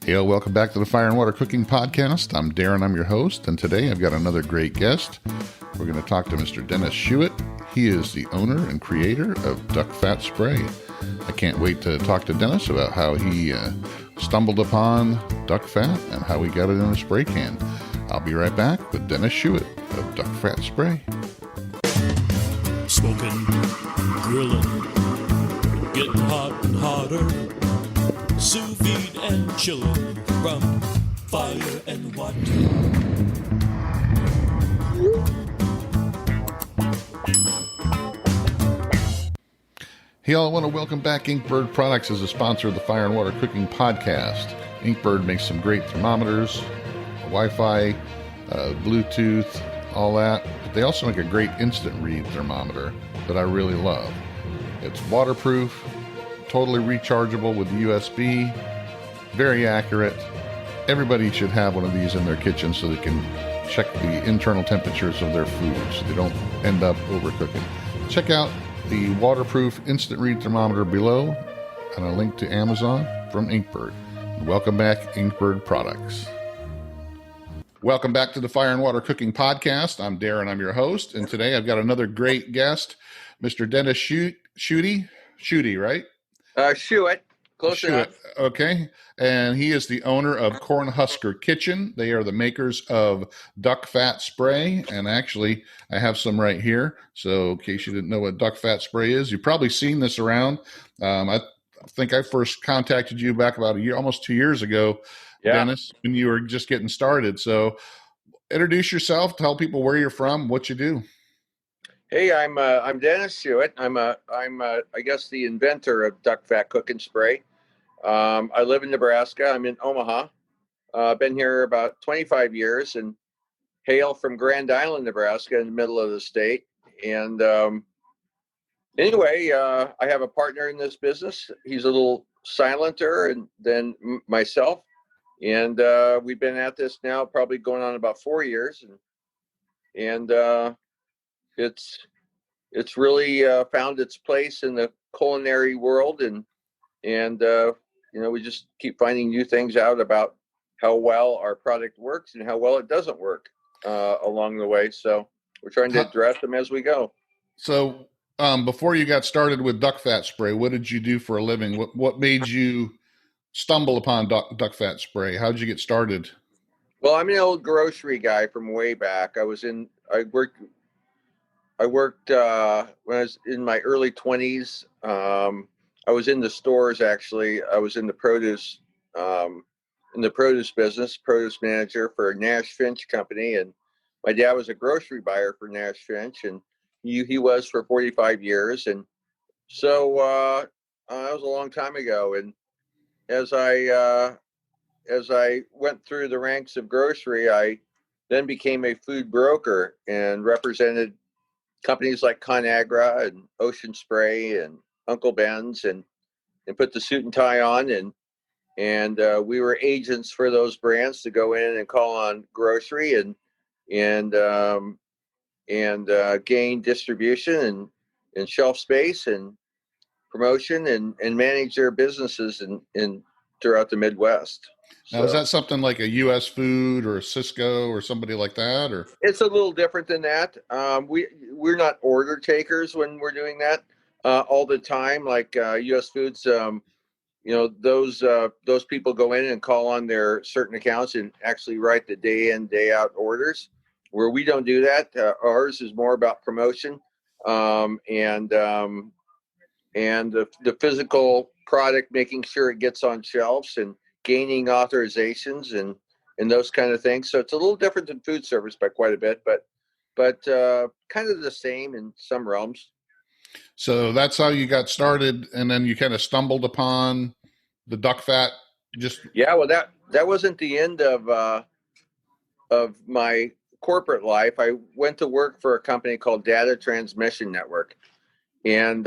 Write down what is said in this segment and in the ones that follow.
Hey, welcome back to the Fire and Water Cooking Podcast. I'm Darren, I'm your host, and today I've got another great guest. We're going to talk to Mr. Dennis Schutte. He is the owner and creator of Duck Fat Spray. I can't wait to talk to Dennis about how he stumbled upon duck fat and how he got it in a spray can. I'll be right back with Dennis Schutte of Duck Fat Spray. Smoking, grilling, getting hot and hotter, sous vide and chilling from fire and water. Hey, all, I want to welcome back Inkbird Products as a sponsor of the Fire and Water Cooking Podcast. Inkbird makes some great thermometers, Wi-Fi, Bluetooth, all that. But they also make a great instant read thermometer that I really love. It's waterproof, totally rechargeable with USB, very accurate. Everybody should have one of these in their kitchen so they can check the internal temperatures of their food so they don't end up overcooking. Check out the waterproof instant read thermometer below and a link to Amazon from Inkbird. Welcome back, Inkbird Products. Welcome back to the Fire and Water Cooking Podcast. I'm Darren, I'm your host, and today I've got another great guest, Mr. Dennis Schutte, right? Schutte, close enough. Okay, and he is the owner of Cornhusker Kitchen. They are the makers of duck fat spray, and actually, I have some right here. So, in case you didn't know what duck fat spray is, you've probably seen this around. I think I first contacted you back about almost 2 years ago, Dennis, when you were just getting started. So, introduce yourself, tell people where you're from, what you do. Hey, I'm Dennis Schutte. I'm I guess the inventor of duck fat cooking spray. I live in Nebraska. I'm in Omaha. Been here about 25 years and hail from Grand Island, Nebraska, in the middle of the state. And anyway, I have a partner in this business. He's a little silenter and than myself. And we've been at this now probably going on about 4 years. And it's really found its place in the culinary world, and we just keep finding new things out about how well our product works and how well it doesn't work along the way. So we're trying to address them as we go. So before you got started with duck fat spray, what did you do for a living? What made you stumble upon duck fat spray? How did you get started? Well, I'm an old grocery guy from way back. I worked when I was in my early 20s. I was in the stores, actually. I was in the produce business, produce manager for Nash Finch Company. And my dad was a grocery buyer for Nash Finch, and he was for 45 years. And so that was a long time ago. And as I went through the ranks of grocery, I then became a food broker and represented companies like ConAgra and Ocean Spray and Uncle Ben's, and put the suit and tie on, and we were agents for those brands to go in and call on grocery and gain distribution and shelf space and promotion and manage their businesses in throughout the Midwest. Now, is that something like a U.S. Food or a Cisco or somebody like that, or? It's a little different than that. We're not order takers when we're doing that all the time. Like U.S. Foods, those people go in and call on their certain accounts and actually write the day in, day out orders. Where we don't do that. Ours is more about promotion and the physical product, making sure it gets on shelves and gaining authorizations and those kind of things. So it's a little different than food service by quite a bit, but kind of the same in some realms. So that's how you got started, and then you kind of stumbled upon the duck fat. Well, that wasn't the end of my corporate life. I went to work for a company called Data Transmission Network, and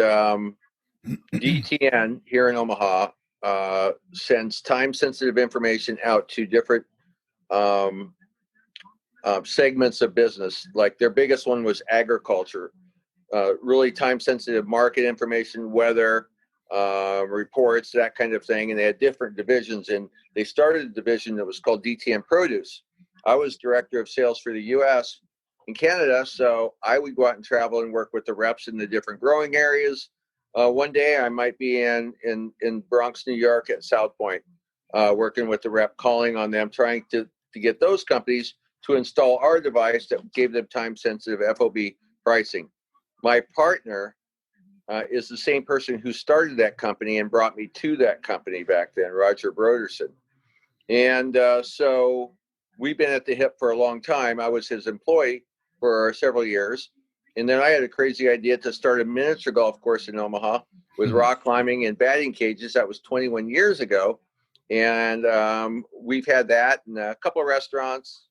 DTN here in Omaha sends time-sensitive information out to different segments of business. Like their biggest one was agriculture, really time-sensitive market information, weather, reports, that kind of thing. And they had different divisions, and they started a division that was called DTM Produce. I was director of sales for the U.S. and Canada, so I would go out and travel and work with the reps in the different growing areas. One day I might be in Bronx, New York at South Point, working with the rep, calling on them, trying to get those companies to install our device that gave them time-sensitive FOB pricing. My partner is the same person who started that company and brought me to that company back then, Roger Broderson. And so we've been at the hip for a long time. I was his employee for several years. And then I had a crazy idea to start a miniature golf course in Omaha with rock climbing and batting cages. That was 21 years ago. And we've had that in a couple of restaurants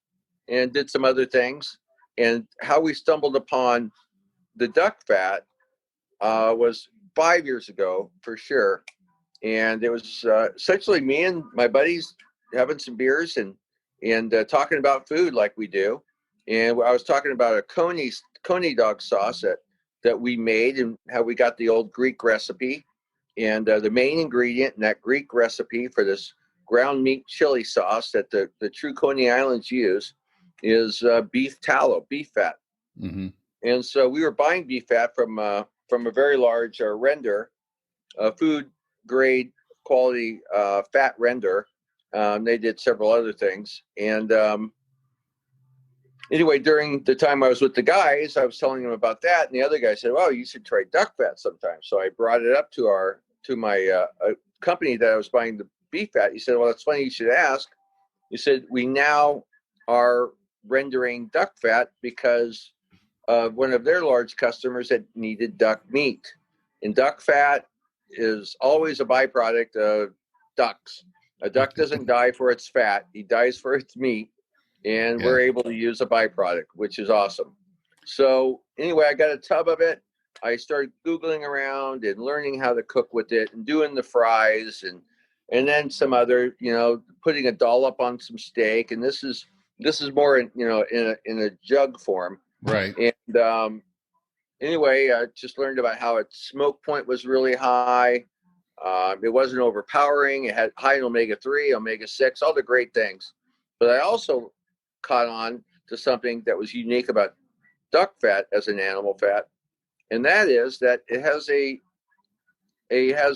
and did some other things. And how we stumbled upon the duck fat was 5 years ago for sure. And it was essentially me and my buddies having some beers and talking about food like we do. And I was talking about a coney dog sauce that we made and how we got the old Greek recipe. And the main ingredient in that Greek recipe for this ground meat chili sauce that the true Coney Islands use is beef tallow, beef fat. Mm-hmm. And so we were buying beef fat from a very large render, food grade quality fat render. They did several other things. And anyway, during the time I was with the guys, I was telling them about that. And the other guy said, well, you should try duck fat sometime. So I brought it up to my company that I was buying the beef fat. He said, well, it's funny you should ask. He said, we now are rendering duck fat because of one of their large customers that needed duck meat. And duck fat is always a byproduct of ducks. A duck doesn't die for its fat. He dies for its meat. And we're able to use a byproduct, which is awesome. So anyway, I got a tub of it. I started Googling around and learning how to cook with it and doing the fries and then some other, putting a dollop on some steak. And this is more in a jug form. Right. And anyway, I just learned about how its smoke point was really high. It wasn't overpowering. It had high in omega-3, omega-6, all the great things. But I also caught on to something that was unique about duck fat as an animal fat, and that is that it has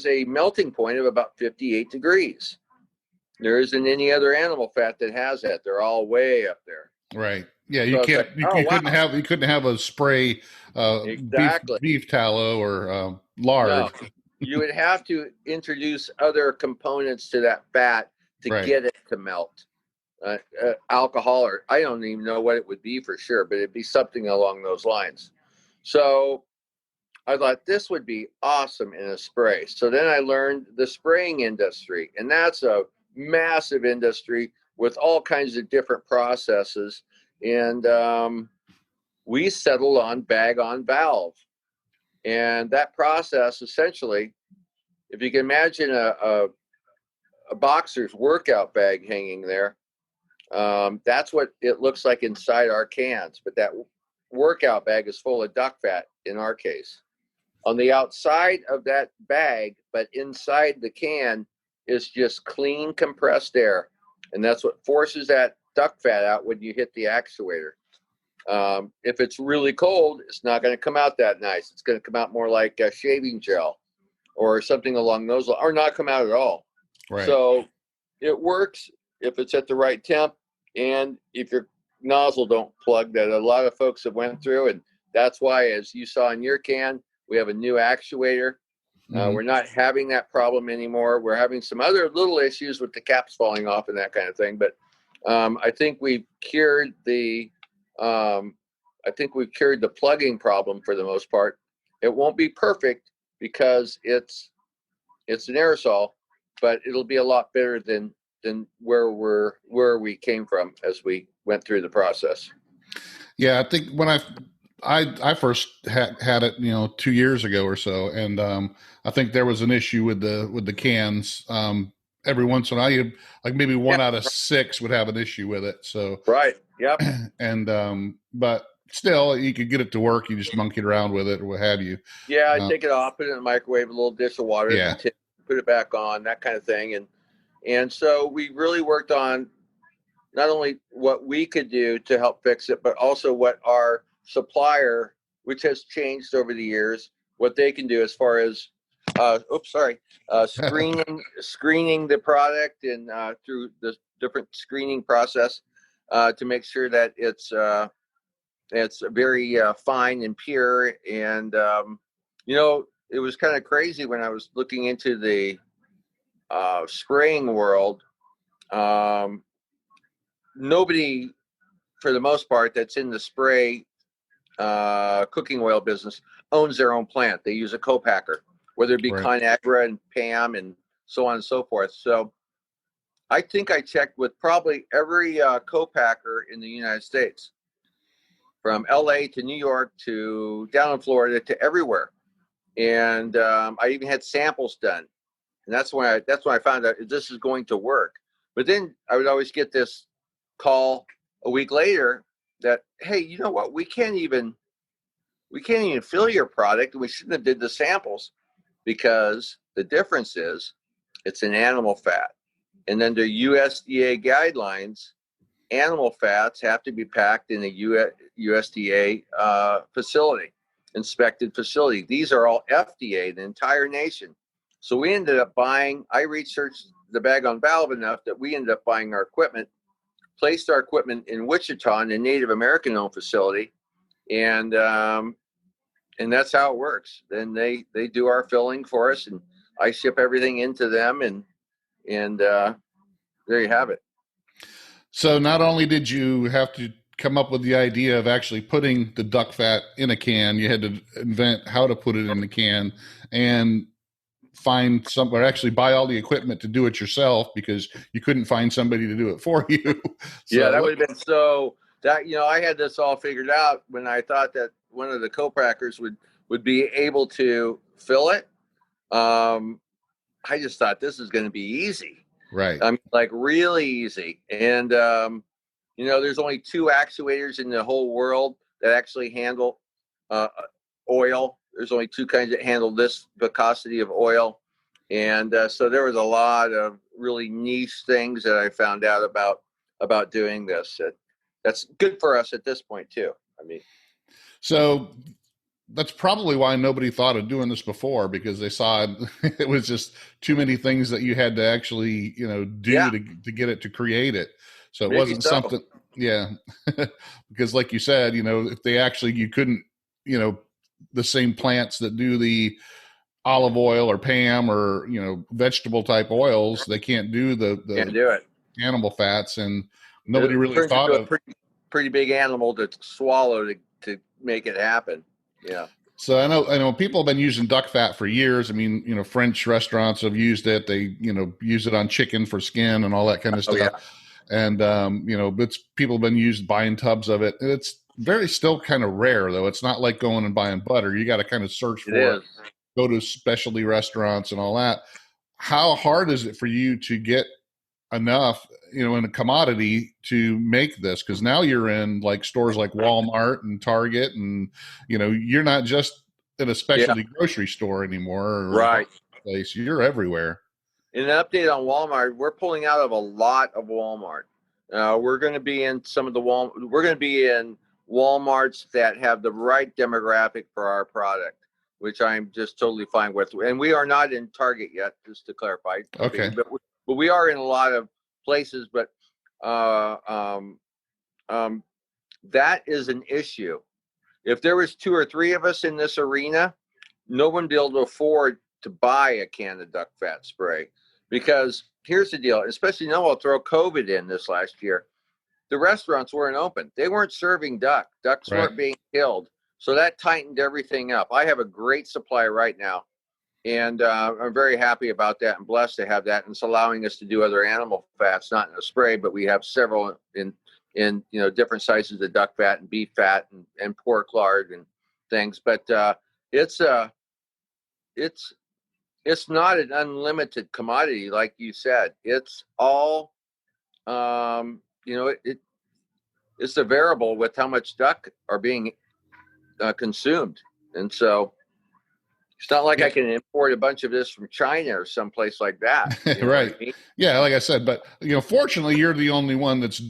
a melting point of about 58 degrees. There isn't any other animal fat that has that. They're all way up there. Right. Yeah, you So can't. like, You couldn't have a spray exactly beef tallow or lard. No, you would have to introduce other components to that fat to get it to melt. Alcohol, or I don't even know what it would be for sure, but it'd be something along those lines. So I thought this would be awesome in a spray. So then I learned the spraying industry, and that's a massive industry with all kinds of different processes. And we settled on bag on valve. And that process, essentially, if you can imagine a boxer's workout bag hanging there, that's what it looks like inside our cans. But that workout bag is full of duck fat in our case. On the outside of that bag, but inside the can, is just clean compressed air. And that's what forces that duck fat out when you hit the actuator. If it's really cold, it's not going to come out that nice. It's going to come out more like a shaving gel or something along those lines, or not come out at all. Right. So it works if it's at the right temp and if your nozzle don't plug, that a lot of folks have went through. And that's why, as you saw in your can, we have a new actuator. We're not having that problem anymore. We're having some other little issues with the caps falling off and that kind of thing. But I think we've cured the plugging problem for the most part. It won't be perfect because it's an aerosol, but it'll be a lot better than where we came from as we went through the process. Yeah, I think when I first had it, 2 years ago or so, and I think there was an issue with the cans. Every once in a while, like maybe one out of 6 would have an issue with it. So right, yep. And but still, you could get it to work. You just monkeyed around with it or what have you. Yeah, I Uh, take it off, put it in the microwave, a little dish of water, yeah, and put it back on, that kind of thing. And so we really worked on not only what we could do to help fix it, but also what our supplier, which has changed over the years, what they can do as far as screening the product and through the different screening process to make sure that it's very fine and pure. And it was kind of crazy when I was looking into the spraying world. Um, Nobody, for the most part, that's in the spray cooking oil business owns their own plant. They use a co-packer, whether it be right. ConAgra and PAM and so on and so forth. So I think I checked with probably every co-packer in the United States, from LA to New York to down in Florida to everywhere. And I even had samples done. And that's when I found out this is going to work. But then I would always get this call a week later that, hey, you know what? We can't even fill your product. We shouldn't have did the samples, because the difference is it's an animal fat. And under USDA guidelines, animal fats have to be packed in a USDA facility, inspected facility. These are all FDA, the entire nation. So we ended up I researched the bag on valve enough that we ended up buying our equipment, placed our equipment in Wichita in a Native American owned facility. And that's how it works. Then they do our filling for us, and I ship everything into them, and there you have it. So not only did you have to come up with the idea of actually putting the duck fat in a can, you had to invent how to put it in the can and find somewhere, actually buy all the equipment to do it yourself because you couldn't find somebody to do it for you. Yeah, that So would have been so that, I had this all figured out when I thought that one of the co-packers would be able to fill it. I just thought this is going to be easy. right. I mean, like really easy. And there's only two actuators in the whole world that actually handle uh, oil. There's only two kinds that handle this viscosity of oil. And so there was a lot of really niche things that I found out about doing this. That's good for us at this point too. I mean, So that's probably why nobody thought of doing this before, because they saw it was just too many things that you had to actually, do yeah, to get it to create it. So it maybe wasn't so. something, yeah, because like you said, if they actually, you couldn't, the same plants that do the olive oil or Pam or, vegetable type oils, they can't do Can't the do it. animal fats, and nobody It really turns thought into a of. pretty big animal to swallow to make it happen. Yeah. So I know people have been using duck fat for years. I mean, French restaurants have used it. They, use it on chicken for skin and all that kind of Oh stuff. yeah. And, it's people have been used buying tubs of it. And it's very still kind of rare though. It's not like going and buying butter. You got to kind of search It for it, is. go to specialty restaurants and all that. How hard is it for you to get enough, in a commodity to make this? Because now you're in like stores like Walmart and Target, and you're not just in a Yeah. specialty grocery store anymore or a Right. place. You're everywhere. In an update on Walmart, we're pulling out of a lot of Walmart. We're going to be in some of the We're going to be in WalMarts that have the right demographic for our product, which I'm just totally fine with. And we are not in Target yet, just to clarify. Okay, Okay. but we are in a lot of places. But uh, um, um, that is an issue. If there was two or three of us in this arena, no one would be able to afford to buy a can of duck fat spray, because here's the deal, especially now I'll throw COVID in this last year. The restaurants weren't open. They weren't serving duck. Ducks Right. weren't being killed. So that tightened everything up. I have a great supply right now. And I'm very happy about that and blessed to have that. And it's allowing us to do other animal fats, not in a spray, but we have several in different sizes of duck fat and beef fat and pork lard and things. But it's it's it's not an unlimited commodity, like you said. It's all it it's a variable with how much duck are being consumed, and so it's not like Yeah. I can import a bunch of this from China or someplace like that. You know what I Right. mean? Yeah, like I said, but fortunately, you're the only one that's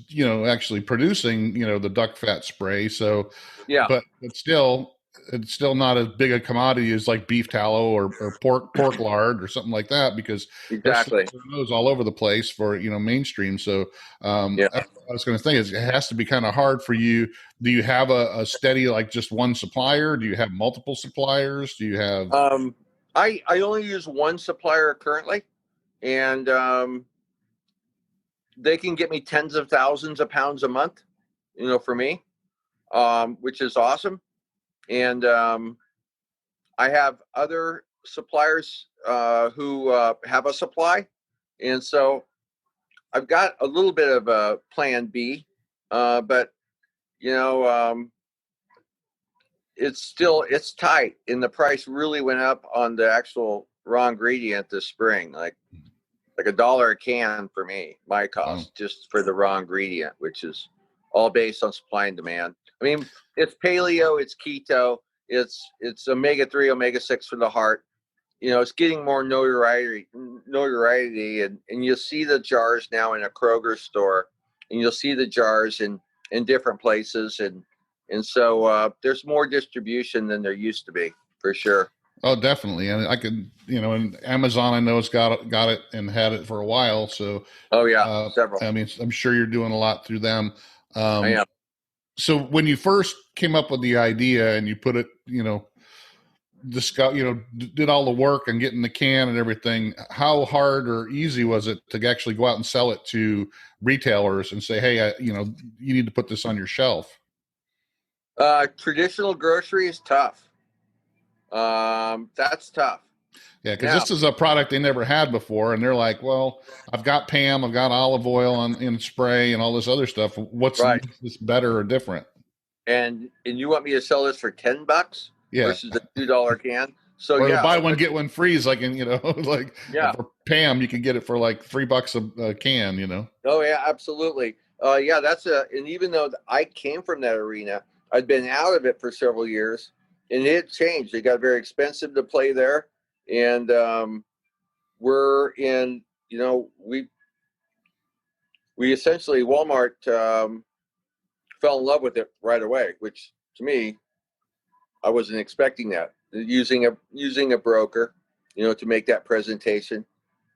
actually producing the duck fat spray. So, Yeah, but still, it's still not as big a commodity as like beef tallow or pork lard or something like that, because they're exactly. selling those all over the place for mainstream. So, Yeah. that's what I was going to think is it has to be kind of hard for you. Do you have a steady, like, just one supplier? Do you have multiple suppliers? Do you have? I only use one supplier currently, and they can get me tens of thousands of pounds a month, for me, which is awesome. And I have other suppliers who have a supply, and so I've got a little bit of a plan B, but you know, it's tight, and the price really went up on the actual raw ingredient this spring, like $1 a can for me, my Wow. cost just for the raw ingredient, which is all based on supply and demand. I mean, it's paleo, it's keto, it's omega-3, omega-6 for the heart. It's getting more notoriety, and you'll see the jars now in a Kroger store, and you'll see the jars in different places, and so there's more distribution than there used to be, for sure. Oh, definitely. And I could, and Amazon, I know has got it and had it for a while. So, Oh yeah, several. I mean, I'm sure you're doing a lot through them. I am. So when you first came up with the idea and you put it, discuss, did all the work and getting the can and everything, how hard or easy was it to actually go out and sell it to retailers and say, hey, you need to put this on your shelf? Traditional grocery is tough. That's tough. Yeah, because Now, this is a product they never had before, and they're like, "Well, I've got Pam, I've got olive oil in spray, and all this other stuff. What's right. this better or different?" And you want me to sell this for $10 Yeah, versus the $2 can? So or the yeah, buy one get one free is like, like yeah. for Pam, you can get it for like $3 a can. Oh yeah, absolutely. Yeah, and even though I came from that arena, I'd been out of it for several years, and it changed. It got very expensive to play there, and we're in. We essentially Walmart fell in love with it right away, which to me, I wasn't expecting that. Using a broker, to make that presentation,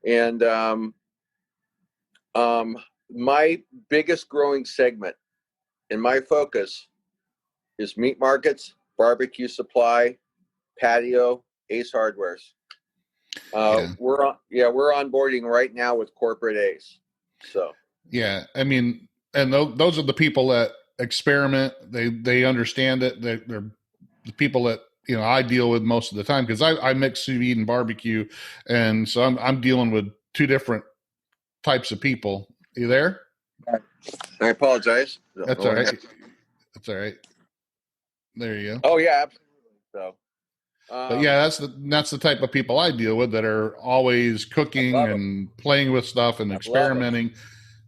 and my biggest growing segment and my focus is meat markets, barbecue supply, patio, Ace Hardwares. Yeah, We're onboarding right now with corporate Ace. So yeah. I mean, and those are the people that experiment. They understand it. They're the people that I deal with most of the time, because I mix sous vide and barbecue, and so I'm dealing with two different types of people. You there? I apologize. Don't That's know all what right. happened. That's all right. There you go. Oh yeah, absolutely. So But yeah, that's the type of people I deal with that are always I cooking love them. and playing with stuff and I love them. experimenting.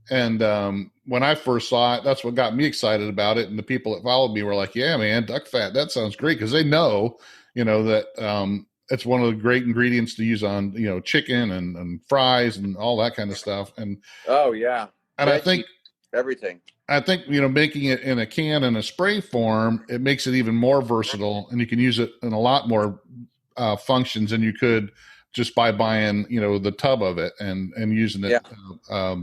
And when I first saw it, that's what got me excited about it. And the people that followed me were like, "Yeah, man, duck fat, that sounds great," because they know, that it's one of the great ingredients to use on chicken and fries and all that kind of stuff. Oh yeah, And veggie, everything. I think, making it in a can and a spray form, it makes it even more versatile, and you can use it in a lot more functions than you could just by buying, the tub of it and using it Yeah.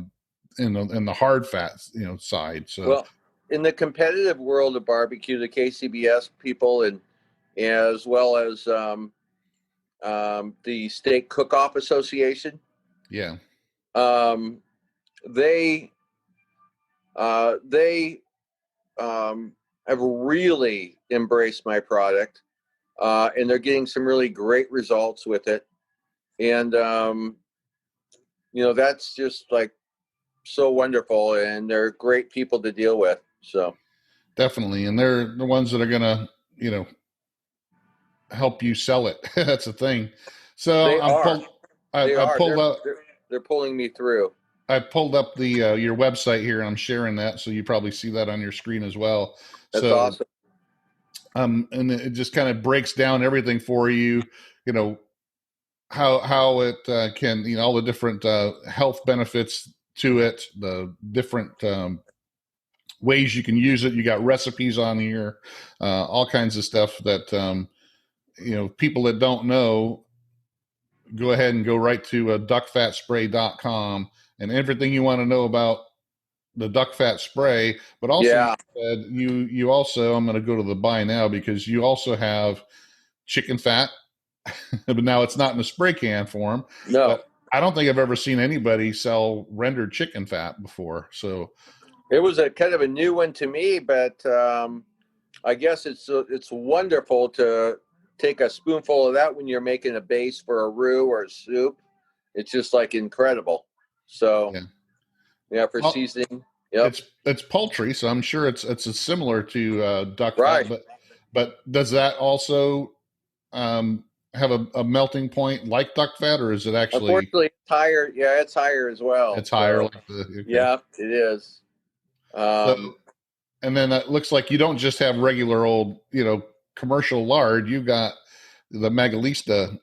in the hard fats, side. So Well, in the competitive world of barbecue, the KCBS people and as well as the Steak Cook-Off Association, yeah, um, they they have really embraced my product, and they're getting some really great results with it. And that's just like so wonderful, and they're great people to deal with. So definitely. And they're the ones that are gonna, help you sell it. That's the thing. So they are, I they are, pulled up. they're pulling me through. I pulled up the your website here, and I'm sharing that, so you probably see that on your screen as well. That's So, awesome. and it just kind of breaks down everything for you. You know how it can, all the different health benefits to it, the different ways you can use it. You got recipes on here, all kinds of stuff that people that don't know, go ahead and go right to duckfatspray.com, and everything you want to know about the duck fat spray. But also, you Yeah. said you also, I'm going to go to the buy now, because you also have chicken fat, but now it's not in a spray can form. No, But I don't think I've ever seen anybody sell rendered chicken fat before. So it was a kind of a new one to me, but I guess it's wonderful to take a spoonful of that when you're making a base for a roux or a soup. It's just like incredible. So yeah, yeah, for well, seasoning. Yep. it's poultry, so I'm sure it's similar to duck fat. Right. But does that also have a melting point like duck fat, or is it actually Unfortunately, it's higher. Yeah, it's higher as well. it's higher? So Like the okay. yeah, it is. So Um, and then it looks like you don't just have regular old, commercial lard. You got the Magalista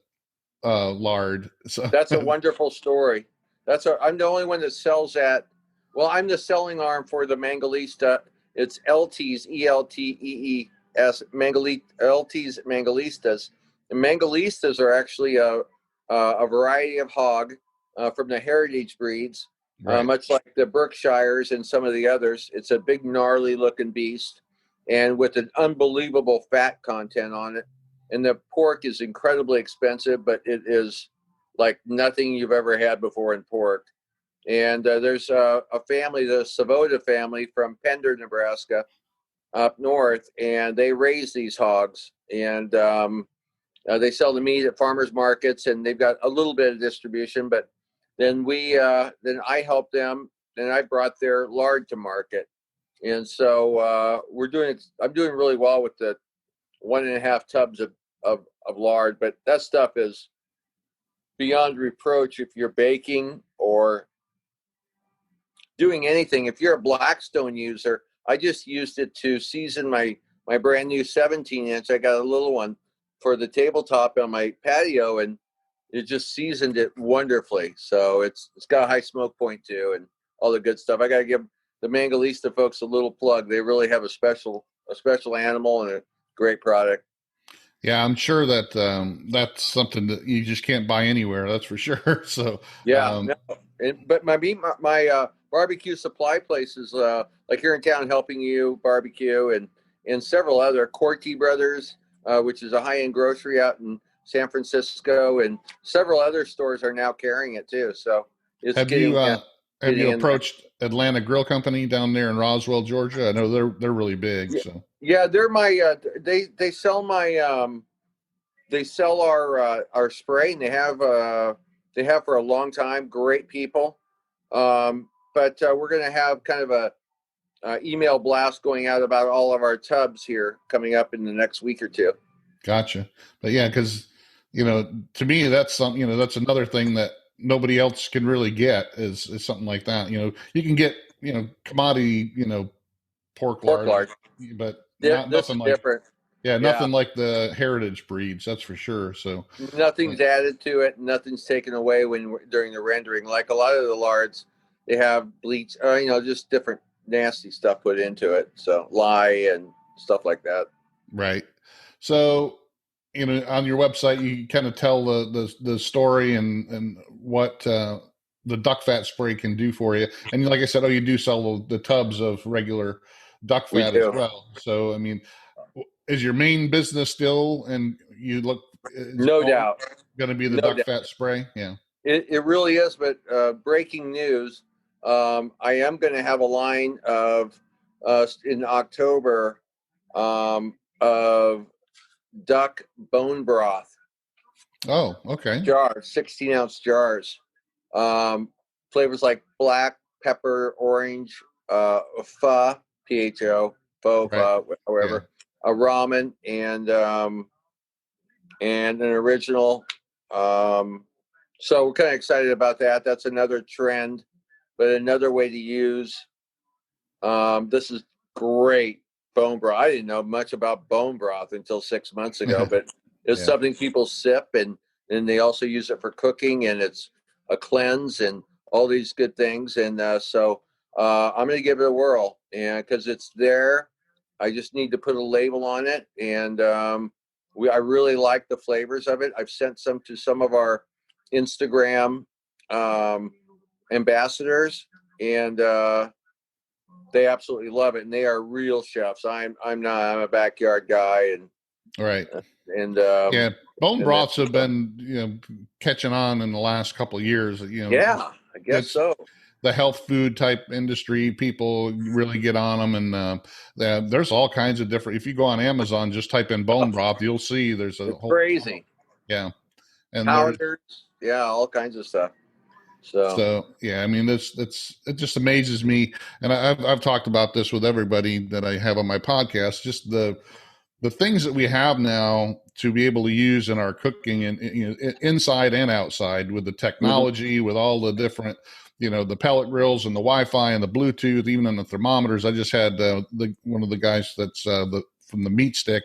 lard. So that's a wonderful story. I'm the only one that sells that. Well, I'm the selling arm for the Mangalista. It's LT's ELTEES LT's Mangalistas. And Mangalistas are actually a variety of hog from the heritage breeds, right. much like the Berkshires and some of the others. It's a big gnarly looking beast, and with an unbelievable fat content on it. And the pork is incredibly expensive, but it is like nothing you've ever had before in pork. And there's a family, the Savoda family from Pender, Nebraska, up north, and they raise these hogs. And they sell the meat at farmers markets, and they've got a little bit of distribution. But then I help them, and I brought their lard to market. And so I'm doing really well with the 1.5 tubs of lard, but that stuff is beyond reproach if you're baking or doing anything. If you're a Blackstone user, I just used it to season my brand new 17-inch. I got a little one for the tabletop on my patio, and it just seasoned it wonderfully. So it's got a high smoke point too, and all the good stuff. I got to give the Mangalista folks a little plug. They really have a special animal and a great product. Yeah, I'm sure that that's something that you just can't buy anywhere. That's for sure. So, Yeah, no, but my barbecue supply places, like here in town, Helping You Barbecue, and several other Corti Brothers, which is a high end grocery out in San Francisco, and several other stores are now carrying it too. So it's have you have getting you in there. approached Atlanta Grill Company down there in Roswell, Georgia? I know they're really big. Yeah, So yeah, they're my they sell my they sell our spray, and they have for a long time. Great people. But we're going to have kind of a email blast going out about all of our tubs here coming up in the next week or two. gotcha. But yeah, because to me that's something. That's another thing that nobody else can really get is something like that. You can get commodity pork Pork lard, lard. but not This nothing is like different. yeah, Yeah. nothing like the heritage breeds. That's for sure. So, but Nothing's added to it. Nothing's taken away during the rendering. Like a lot of the lards, they have bleach, just different nasty stuff put into it. So lye and stuff like that. right. So, on your website, you kind of tell the story and what the duck fat spray can do for you. And like I said, you do sell the tubs of regular duck We fat as do. well. So, I mean, is your main business still, and is No always doubt. going to be the No duck doubt. fat spray? Yeah. It really is. But breaking news, I am going to have a line of in October of duck bone broth Oh, okay. jars, 16-ounce jars. Um, Flavors like black, pepper, orange, pho, PHO, faux, Right. pho, Yeah. however, a ramen, and an original. So we're kind of excited about that. That's another trend but another way to use, this is great bone broth. I didn't know much about bone broth until 6 months ago, but it's Yeah. something people sip, and they also use it for cooking, and it's a cleanse and all these good things. And so I'm going to give it a whirl, and because it's there, I just need to put a label on it. And I really like the flavors of it. I've sent some to some of our Instagram ambassadors, and they absolutely love it, and they are real chefs. I'm not. I'm a backyard guy, and Right. and Bone broths have been catching on in the last couple of years. Yeah, I guess so. The health food type industry, people really get on them, and there's all kinds of different. If you go on Amazon, just type in bone broth, you'll see there's a whole crazy. Yeah, and powders, all kinds of stuff. So yeah, I mean, it just amazes me, and I've talked about this with everybody that I have on my podcast. Just the things that we have now to be able to use in our cooking, and inside and outside, with the technology, with all the different, the pellet grills and the Wi-Fi and the Bluetooth, even in the thermometers. I just had one of the guys that's from the Meat Stick,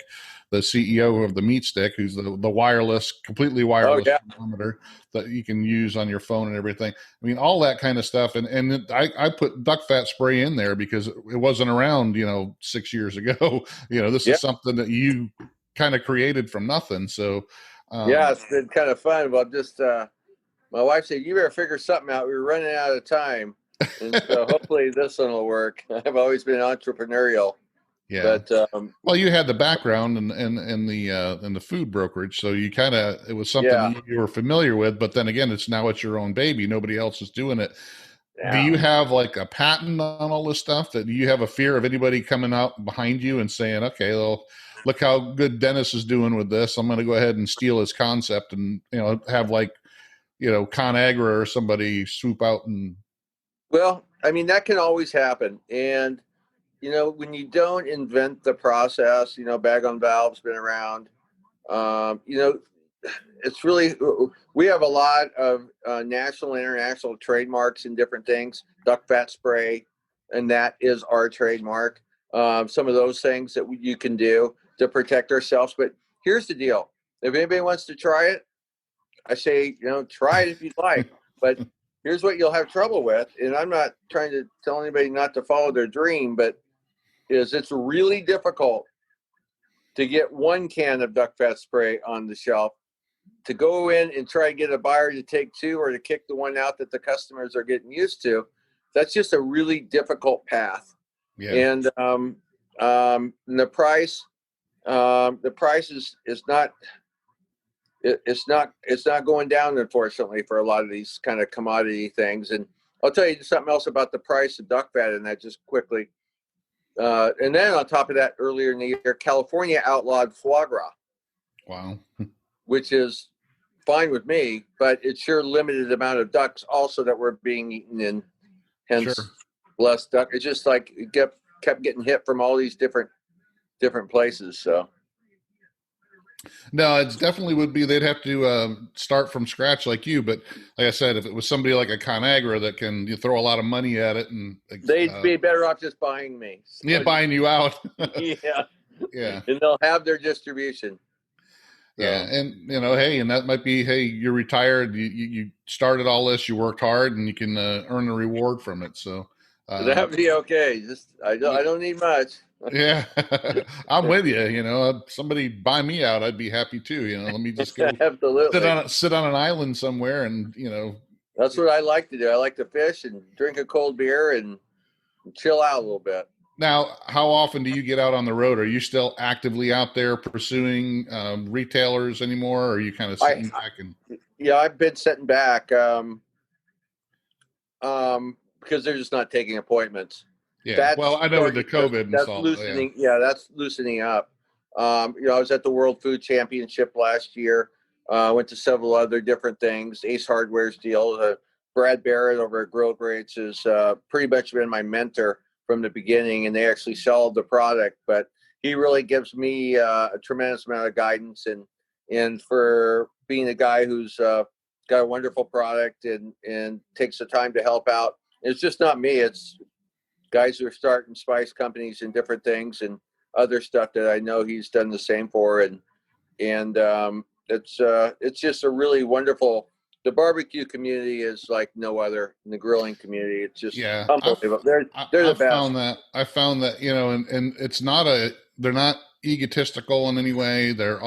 the CEO of the Meat Stick, who's the completely wireless thermometer that you can use on your phone and everything. I mean, all that kind of stuff. And I put duck fat spray in there because it wasn't around, 6 years ago. This is something that you kind of created from nothing. So, it's been kind of fun. Well, just, my wife said, you better figure something out. We were running out of time. And so hopefully this one will work. I've always been entrepreneurial. Yeah. But well, you had the background in the food brokerage, so you it was something that you were familiar with. But then again, it's your own baby. Nobody else is doing it. Yeah. Do you have like a patent on all this stuff? Do you have a fear of anybody coming out behind you and saying, "Okay, well, look how good Dennis is doing with this. I'm going to go ahead and steal his concept," and have ConAgra or somebody swoop out and? Well, I mean, that can always happen, and when you don't invent the process, bag on valve's been around. It's really, we have a lot of national and international trademarks in different things. Duck fat spray, and that is our trademark. Some of those things that you can do to protect ourselves. But here's the deal: if anybody wants to try it, I say, try it if you'd like. But here's what you'll have trouble with, and I'm not trying to tell anybody not to follow their dream, but it's really difficult to get one can of duck fat spray on the shelf. To go in and try to get a buyer to take two, or to kick the one out that the customers are getting used to, that's just a really difficult path. Yeah. And the price is not, it's not going down, unfortunately, for a lot of these kind of commodity things. And I'll tell you something else about the price of duck fat, and that just quickly. And then on top of that, earlier in the year, California outlawed foie gras. Wow. Which is fine with me, but it's sure limited amount of ducks also that were being eaten, and hence less duck. It's just like it kept getting hit from all these different places. So no, it definitely would be. They'd have to start from scratch like you. But like I said, if it was somebody like a ConAgra that can throw a lot of money at it, and they'd be better off just buying me. So, buying you out. Yeah, and they'll have their distribution. Yeah, and hey, and that might be, hey, you're retired, you started all this, you worked hard, and you can earn a reward from it. So that'd be okay. Just I don't need much. Yeah, I'm with you. Somebody buy me out, I'd be happy too. Let me just go absolutely sit on an island somewhere, and that's what I like to do. I like to fish and drink a cold beer and chill out a little bit. Now, how often do you get out on the road? Are you still actively out there pursuing retailers anymore, or are you kind of sitting back? Yeah, I've been sitting back because they're just not taking appointments. Yeah, well, I know with the COVID and stuff. Loosening, that's loosening up. I was at the World Food Championship last year. Went to several other different things. Ace Hardware's deal. Brad Barrett over at Grill Greats has pretty much been my mentor from the beginning, and they actually sell the product, but he really gives me a tremendous amount of guidance, and for being a guy who's got a wonderful product and takes the time to help out It's just not me. It's guys who are starting spice companies and different things and other stuff that I know he's done the same for. And it's just a really wonderful. The barbecue community is like no other in the grilling community. It's just Yeah, unbelievable. They're the I've best. found that and it's not they're not egotistical in any way. No,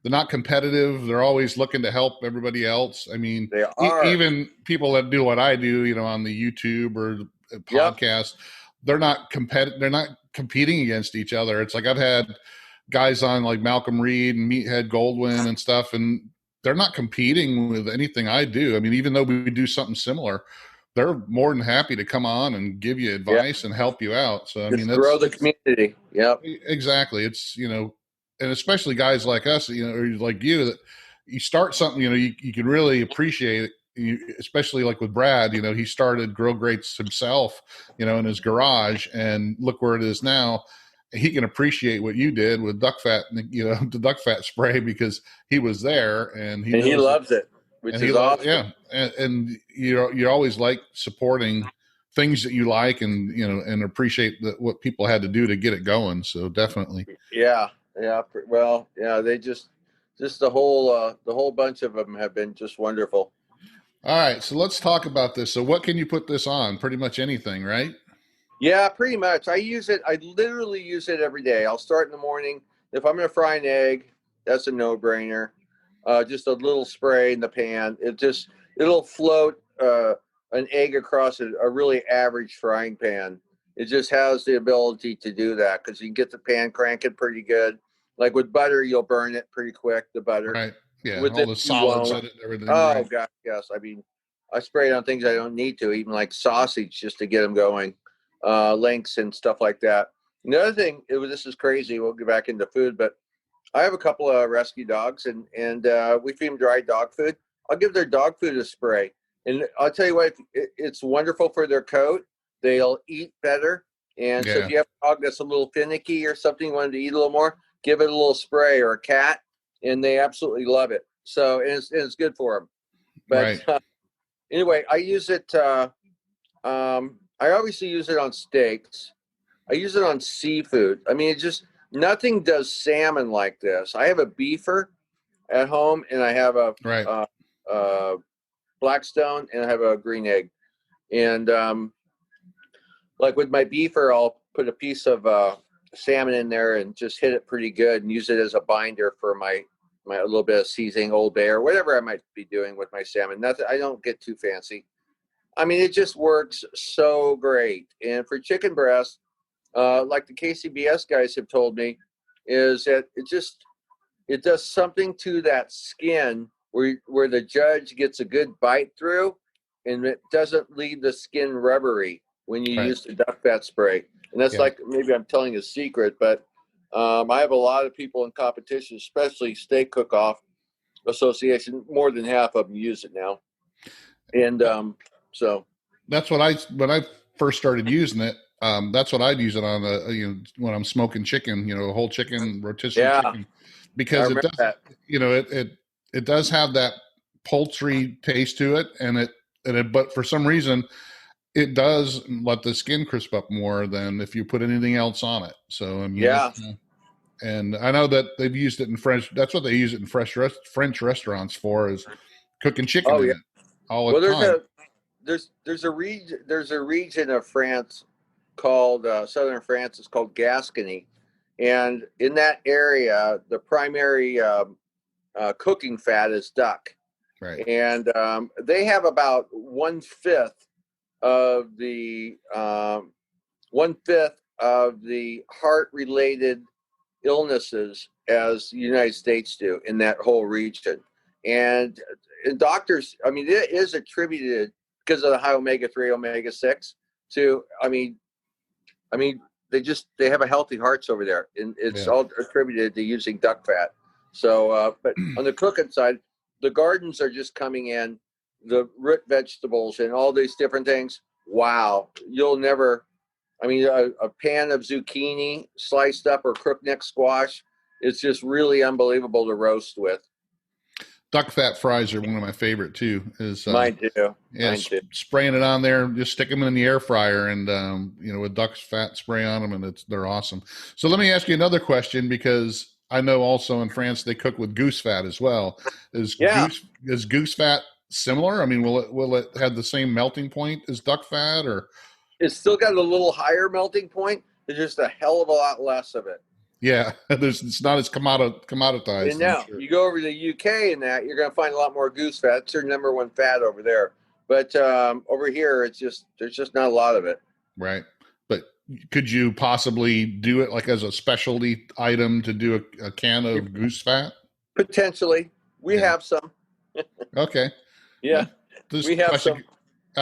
They're not competitive. They're always looking to help everybody else. I mean, they are. even people that do what I do, on the YouTube or Yep. podcast, they're not They're not competing against each other. It's like I've had guys on like Malcolm Reed and Meathead Goldwyn and stuff, and they're not competing with anything I do. I mean, even though we do something similar, they're more than happy to come on and give you Yeah. advice and help you out. So I mean, Just grow the it's community. Yep. exactly. It's and especially guys like us, or like you, that you start something, you can really appreciate it. Especially like with Brad, he started Grill Grates himself, in his garage, and look where it is now. He can appreciate what you did with duck fat, the duck fat spray, because he was there and he And he knows it. loves it, which And he is loves, awesome. yeah. And you always like supporting things that you like, and and appreciate what people had to do to get it going. So definitely. Yeah. Yeah. Well, yeah, they just the whole bunch of them have been just wonderful. All right, so let's talk about this. So what can you put this on? Pretty much anything, right? Yeah, pretty much. I use it. I literally use it every day. I'll start in the morning. If I'm going to fry an egg, that's a no-brainer. Just a little spray in the pan. It'll float an egg across a really average frying pan. It just has the ability to do that because you can get the pan cranking pretty good. Like with butter, you'll burn it pretty quick, the butter. Right. Yeah, With all this, the you solids won't. in it and everything, Oh, right? God, yes. I mean, I spray it on things I don't need to, even like sausage, just to get them going, links and stuff like that. And the other thing, this is crazy. We'll get back into food, but I have a couple of rescue dogs, and we feed them dry dog food. I'll give their dog food a spray, and I'll tell you what, it's wonderful for their coat. They'll eat better, and so if Yeah. you have a dog that's a little finicky or something, wanted to eat a little more, give it a little spray, or a cat, and they absolutely love it. So and it's good for them. But Right. anyway, I use it. I obviously use it on steaks. I use it on seafood. I mean, it just nothing does salmon like this. I have a beefer at home, and I have a Right. Blackstone, and I have a green egg. And like with my beefer, I'll put a piece of salmon in there and just hit it pretty good, and use it as a binder for my little bit of seasoning, Old Bay, or whatever I might be doing with my salmon. Nothing. I don't get too fancy. I mean, it just works so great. And for chicken breast, like the KCBS guys have told me, is that it does something to that skin where the judge gets a good bite through, and it doesn't leave the skin rubbery when you Right. use the duck fat spray. And that's Yeah. like, maybe I'm telling a secret, but I have a lot of people in competition, especially Steak Cook-Off Association. More than half of them use it now, and so. That's what when I first started using it. That's what I'd use it on when I'm smoking chicken, a whole chicken, rotisserie Yeah, chicken, I because it remember does, that. it does have that poultry taste to it, but for some reason it does let the skin crisp up more than if you put anything else on it. So I mean, Yeah. and I know that they've used it in French. That's what they use it in French restaurants for, is cooking chicken Oh in yeah. it all the Well, time. there's a region of France called southern France. It's called Gascony, and in that area, the primary cooking fat is duck, Right. and they have about of the 1/5 of the heart related illnesses as the United States do in that whole region. And doctors, I mean, it is attributed because of the high omega-3, omega-6 to, I mean, they have a healthy hearts over there, and it's Yeah. all attributed to using duck fat. So, but on the cooking side, the gardens are just coming in, the root vegetables and all these different things. Wow, you'll never. I mean, a pan of zucchini sliced up or crookneck squash, it's just really unbelievable to roast with. Duck fat fries are one of my favorite too. Mine too. Yeah, Mine too. spraying it on there, just stick them in the air fryer, and with duck's fat spray on them, and they're awesome. So let me ask you another question, because I know also in France they cook with goose fat as well. Yeah, Is goose fat similar? I mean, will it have the same melting point as duck fat, or? it's still got a little higher melting point. There's just a hell of a lot less of it. Yeah, it's not as commoditized, And I'm now sure. you go over to the UK and that you're going to find a lot more goose fat. It's their number one fat over there. But over here, there's just not a lot of it. Right. But could you possibly do it like as a specialty item to do a can of goose fat? Potentially, we Yeah. have some. Okay. Yeah, we This have question, some.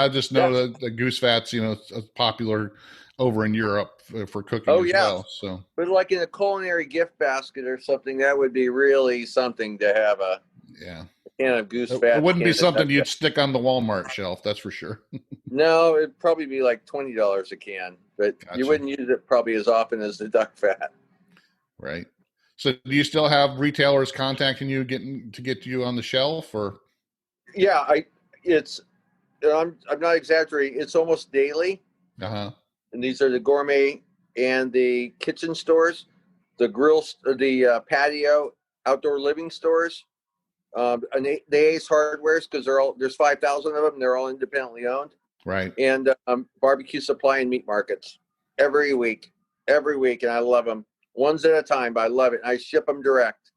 I just Yeah. know that the goose fat's, popular over in Europe for cooking Oh as yeah. well. So, But like in a culinary gift basket or something, that would be really something to have a yeah. can of goose It fat, wouldn't be can of duck something you'd fat. stick on the Walmart shelf, that's for sure. No, it'd probably be like $20 a can, but you Gotcha. wouldn't use it probably as often as the duck fat. Right. So do you still have retailers contacting you to get you on the shelf, or? Yeah, it's I'm not exaggerating. It's almost daily, Uh-huh. and these are the gourmet and the kitchen stores, the grills, the patio, outdoor living stores, and the Ace Hardwares, because there's 5,000 of them. They're all independently owned, Right. and barbecue supply and meat markets every week, and I love them. Ones at a time, but I love it. I ship them direct.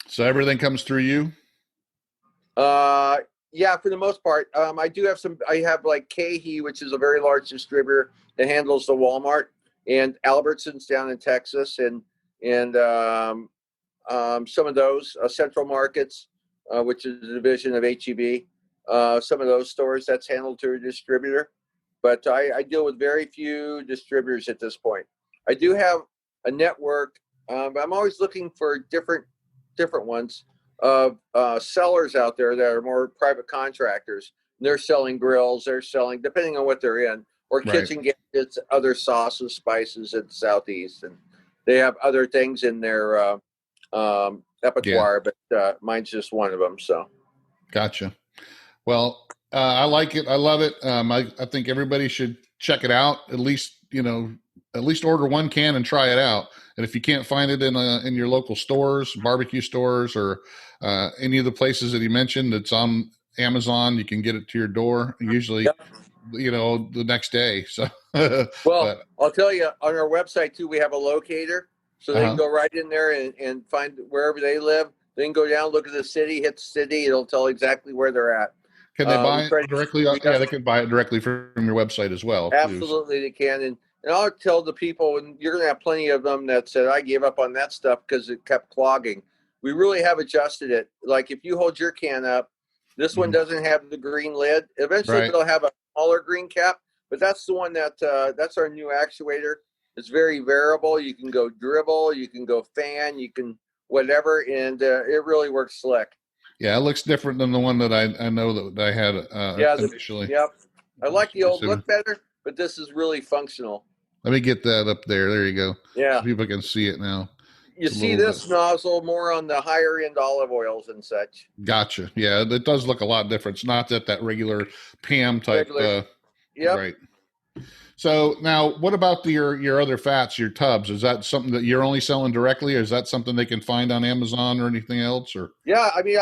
So everything comes through you? Uh, yeah, for the most part. I do have some. I have like Cahey, which is a very large distributor that handles the Walmart, and Albertsons down in Texas, and some of those Central Markets, which is a division of HEB. Some of those stores that's handled through a distributor, but I deal with very few distributors at this point. I do have a network, but I'm always looking for different ones of sellers out there that are more private contractors. They're selling grills, they're selling, depending on what they're in, or Right. kitchen gadgets, other sauces, spices in the Southeast, and they have other things in their Yeah. repertoire, but mine's just one of them. So Gotcha. Well, I like it. I love it. I think everybody should check it out. At least order one can and try it out. And if you can't find it in your local stores, barbecue stores, or any of the places that he mentioned, it's on Amazon. You can get it to your door. Usually, yep. the next day. So, Well, but I'll tell you, on our website too, we have a locator, so they can uh-huh. go right in there and find wherever they live. They can go down, look at the city, hit the city. It'll tell exactly where they're at. Can they We buy it try to directly? we Yeah, got they can buy it directly from your website as well, too. So, absolutely they can, and I'll tell the people, and you're gonna have plenty of them that said I gave up on that stuff because it kept clogging. We really have adjusted it. Like if you hold your can up, this one mhm. doesn't have the green lid. Eventually, Right. it'll have a smaller green cap, but that's the one that's our new actuator. It's very variable. You can go dribble, you can go fan, you can whatever, and it really works slick. Yeah, it looks different than the one that I know that I had Yeah, initially. yep. I like the old Consider. look better, but this is really functional. Let me get that up there. There you go. So Yeah. people can see it now. You It's a see little this nozzle more on the higher end olive oils and such. gotcha. Yeah, it does look a lot different. It's not that regular Pam type. Regular. Yep. Right. So now, what about your other fats, your tubs? Is that something that you're only selling directly, or is that something they can find on Amazon or anything else? Or Yeah, I mean,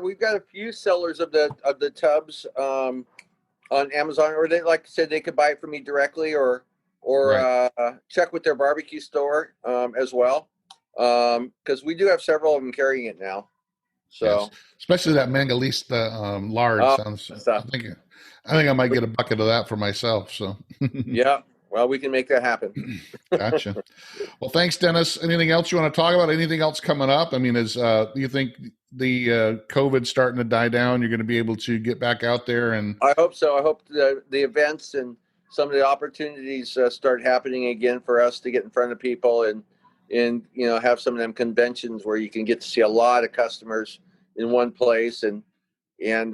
we've got a few sellers of the tubs on Amazon, or they, like I said, they could buy it from me directly, or right? check with their barbecue store as well, because we do have several of them carrying it now. Yes, So, especially that Mangalista lard oh, sounds. stuff. I think I might get a bucket of that for myself. So, Yeah. Well, we can make that happen. gotcha. Well, thanks, Dennis. Anything else you want to talk about? Anything else coming up? I mean, do you think the COVID starting to die down? You're going to be able to get back out there and I hope so. I hope the events and some of the opportunities start happening again for us to get in front of people and have some of them conventions where you can get to see a lot of customers in one place and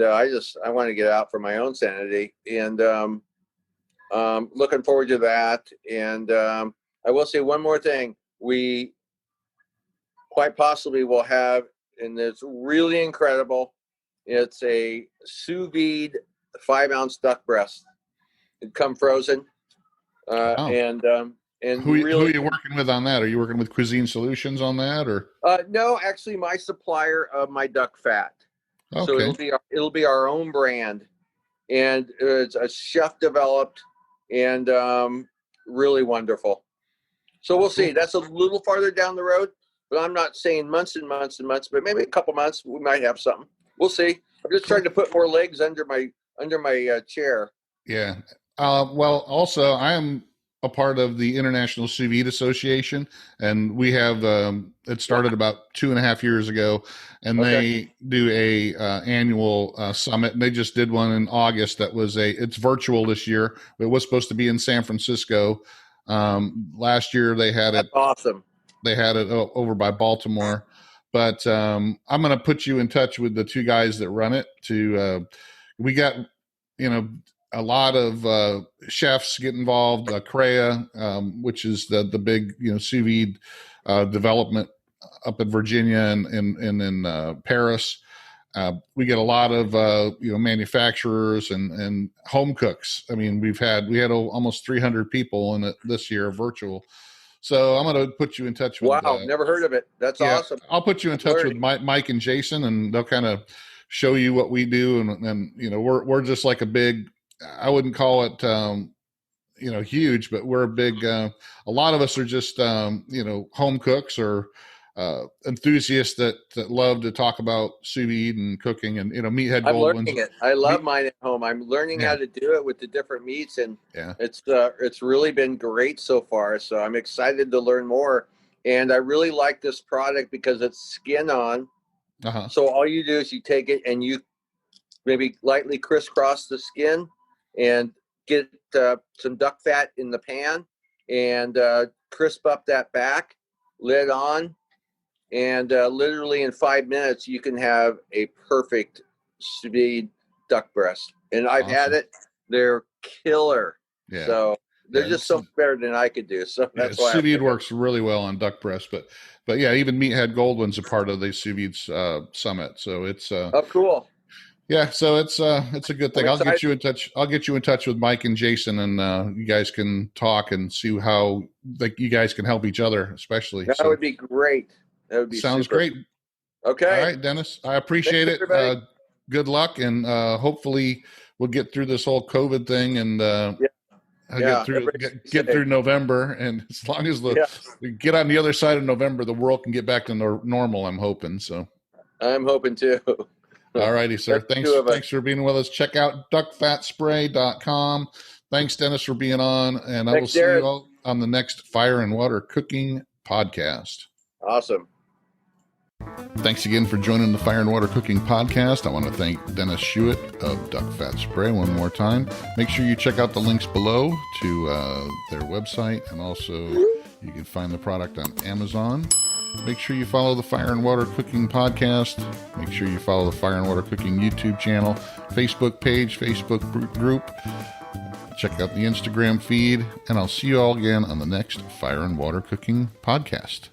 I want to get out for my own sanity and looking forward to that. And I will say one more thing: we quite possibly will have and it's really incredible. It's a sous vide 5-ounce duck breast. It come frozen, Wow. and Who are really. you working with on that? Are you working with Cuisine Solutions on that, or? No, actually, my supplier of my duck fat. So Okay. it'll be our own brand, and it's a chef developed, and really wonderful. So we'll see. That's a little farther down the road, but I'm not saying months and months and months, but maybe a couple months we might have something. We'll see. I'm just trying to put more legs under my chair. Yeah. Well, also, I am a part of the International Sous Vide Association, and we have it started about 2.5 years ago, and Okay. they do a annual summit. And they just did one in August. It's virtual this year. It was supposed to be in San Francisco. Last year they had That's it. awesome. They had it over by Baltimore. But I'm going to put you in touch with the two guys that run it. We got, a lot of chefs get involved. CREA, which is the big sous vide development up in Virginia and in Paris. We get a lot of manufacturers and home cooks. I mean, we had almost 300 people in it this year, virtual. So I'm going to put you in touch with. Wow, never heard of it. That's Yeah, awesome. I'll put you in touch with Mike and Jason, and they'll kind of show you what we do. And we're just like a big. I wouldn't call it huge, but we're a big. A lot of us are just home cooks or enthusiasts that love to talk about sous vide and cooking, and Meathead I'm Goldwyn's. learning it. I love mine at home. I'm learning how to do it with the different meats, and it's really been great so far. So I'm excited to learn more. And I really like this product because it's skin on. Uh-huh. So all you do is you take it and you maybe lightly crisscross the skin and get some duck fat in the pan and crisp up that back, lid on, and literally in 5 minutes you can have a perfect sous vide duck breast. And I've had it; they're killer. Yeah. So they're just so much better than I could do. So that's why sous vide works really well on duck breast, but yeah, even Meathead Goldwyn's a part of the sous vide summit. So it's oh, cool. Yeah, so it's a good thing. I'll get you in touch. I'll get you in touch with Mike and Jason, and you guys can talk and see how you guys can help each other, especially. That would be great. That would be sounds super. Great. Okay. All right, Dennis. I appreciate it. Good luck, and hopefully we'll get through this whole COVID thing, and get through November. And as long as we get on the other side of November, the world can get back to normal. I'm hoping so. I'm hoping too. All righty, sir. Thanks for being with us. Check out duckfatspray.com. Thanks, Dennis, for being on. And I will see you all on the next Fire and Water Cooking podcast. Awesome. Thanks again for joining the Fire and Water Cooking podcast. I want to thank Dennis Schutte of Duck Fat Spray one more time. Make sure you check out the links below to their website, and also you can find the product on Amazon. Make sure you follow the Fire and Water Cooking podcast. Make sure you follow the Fire and Water Cooking YouTube channel, Facebook page, Facebook group. Check out the Instagram feed, and I'll see you all again on the next Fire and Water Cooking podcast.